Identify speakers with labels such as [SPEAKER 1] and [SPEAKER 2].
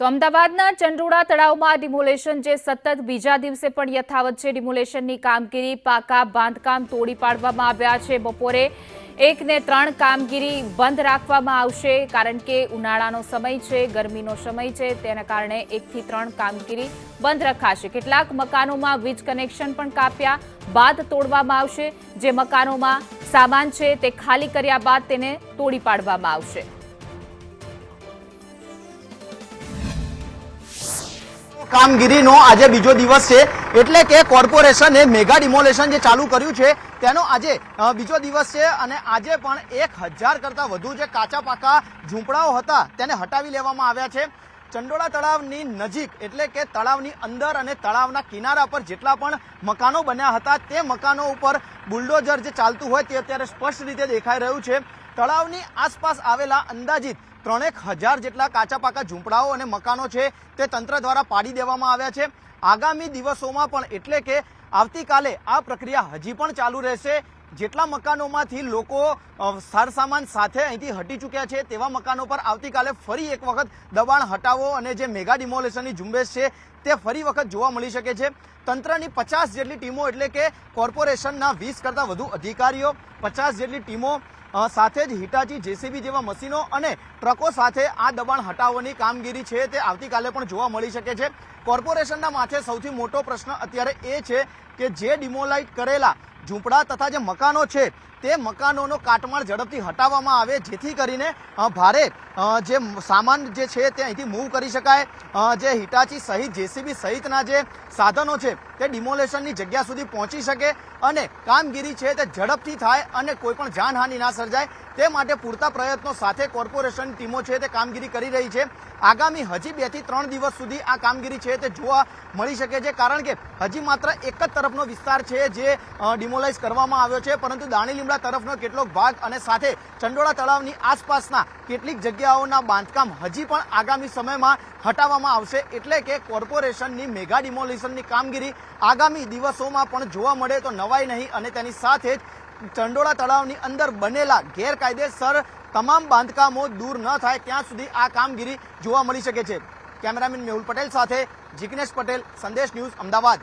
[SPEAKER 1] તો અમદાવાદના ચંડોળા તળાવમાં ડિમોલેશન જે સતત બીજા દિવસે પણ યથાવત છે। ડિમોલેશનની કામગીરી પાકા બાંધકામ તોડી પાડવામાં આવ્યા છે। બપોરે 1 ને 3 કામગીરી બંધ રાખવામાં આવશે કારણ કે ઉનાળાનો સમય છે, ગરમીનો સમય છે, તેના કારણે 1 થી 3 કામગીરી બંધ રખાશે। કેટલાક મકાનોમાં વીજ કનેક્શન પણ કાપ્યા બાદ તોડવામાં આવશે। જે મકાનોમાં સામાન છે તે ખાલી કર્યા બાદ તેને તોડી પાડવામાં આવશે।
[SPEAKER 2] કામગીરીનો આજે બીજો દિવસ છે, એટલે કે કોર્પોરેશને મેગા ડિમોલેશન જે ચાલુ કર્યું છે તેનો આજે બીજો દિવસ છે અને આજે પણ 1000 કરતા વધુ જે કાચા પાકા ઝૂંપડાઓ હતા તેને હટાવી લેવામાં આવ્યા છે। ચંડોળા તળાવની નજીક એટલે કે તળાવની અંદર અને તળાવના કિનારા પર જેટલા પણ મકાનો બન્યા હતા તે મકાનો ઉપર બુલડોઝર જે ચાલતું હોય તે અત્યારે સ્પષ્ટ રીતે દેખાઈ રહ્યું છે। તળાવની આસપાસ આવેલા અંદાજિત 3000 જેટલા કાચા પાકા ઝૂંપડાઓ અને મકાનો છે તે તંત્ર દ્વારા પાડી દેવામાં આવ્યા છે। આગામી દિવસોમાં પણ એટલે કે આવતીકાલે આ પ્રક્રિયા હજી પણ ચાલુ રહેશે। જેટલા મકાનોમાંથી લોકો સારસામાન સાથે અહીંથી હટી ચૂક્યા છે તેવા મકાનો પર આવતીકાલે ફરી એક વખત દબાણ હટાવો અને જે મેગા ડિમોલેશનની ઝુંબેશ છે તે ફરી વખત જોવા મળી શકે છે। તંત્રની 50 જેટલી ટીમો એટલે કે કોર્પોરેશનના 20 કરતા વધુ અધિકારીઓ, 50 જેટલી ટીમો સાથે જ હિટાચી, જેસીબી જેવા મશીનો અને ટ્રકો સાથે આ દબાણ હટાવવાની કામગીરી છે તે આવતીકાલે પણ જોવા મળી શકે છે। કોર્પોરેશનના માથે સૌથી મોટો પ્રશ્ન અત્યારે એ છે કે જે ડિમોલાઇટ કરેલા ઝૂંપડા તથા જે મકાનો છે તે મકાનોનો કાટમાળ ઝડપથી હટાવવામાં આવે જેથી કરીને ભારે જે સામાન જે છે તે અહીંથી મૂવ કરી શકાય। જે હિટાચી સહિત જેસીબી સહિતના જે સાધનો છે તે ડિમોલેશનની જગ્યા સુધી પહોંચી શકે અને કામગીરી છે તે ઝડપથી થાય અને કોઈ પણ જાનહાનિ ના સર્જાય તે માટે પૂરતા પ્રયત્નો સાથે કોર્પોરેશનની ટીમો છે તે કામગીરી કરી રહી છે। આગામી હજી 2 થી 3 દિવસ સુધી આ કામગીરી છે તે જોવા મળી શકે છે કારણ કે હજી માત્ર એક જ તરફનો વિસ્તાર છે જે ડિમોલાઇઝ કરવામાં આવ્યો છે, પરંતુ દાણીલીમડા તરફનો કેટલોક ભાગ અને સાથે ચંડોળા તળાવની આસપાસના કેટલીક જગ્યાઓના બાંધકામ હજી પણ આગામી સમયમાં હટાવવામાં આવશે। એટલે કે કોર્પોરેશનની મેગા ડિમોલિશનની કામગીરી આગામી દિવસોમાં પણ જોવા મળે તો નવાઈ નહીં અને તેની સાથે જ ચંડોળા તળાવની અંદર બનેલા ગેરકાયદેસર તમામ બાંધકામો દૂર ન થાય ત્યાં સુધી આ કામગીરી જોવા મળી શકે છે। કેમેરામેન મેહુલ પટેલ સાથે જિગ્નેશ પટેલ, સંદેશ ન્યૂઝ, અમદાવાદ।